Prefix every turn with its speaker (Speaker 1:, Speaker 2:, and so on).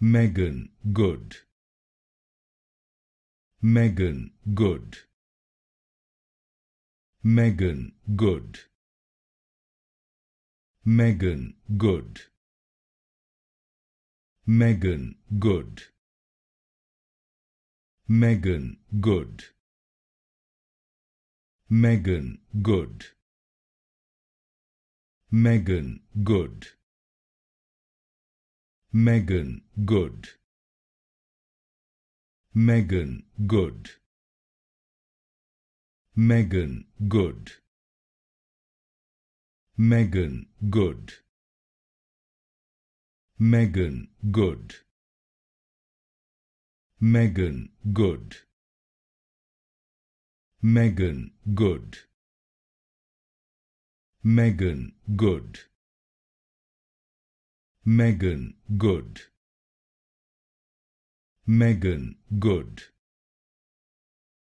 Speaker 1: Meagan Good. Meagan Good. Meagan Good. Meagan Good. Meagan Good. Meagan Good. Meagan Good. Meagan Good. Meagan Good. Meagan Good. Meagan Good. Meagan Good. Meagan Good. Meagan Good. Meagan Good. Meagan Good. Meagan Good. Meagan Good.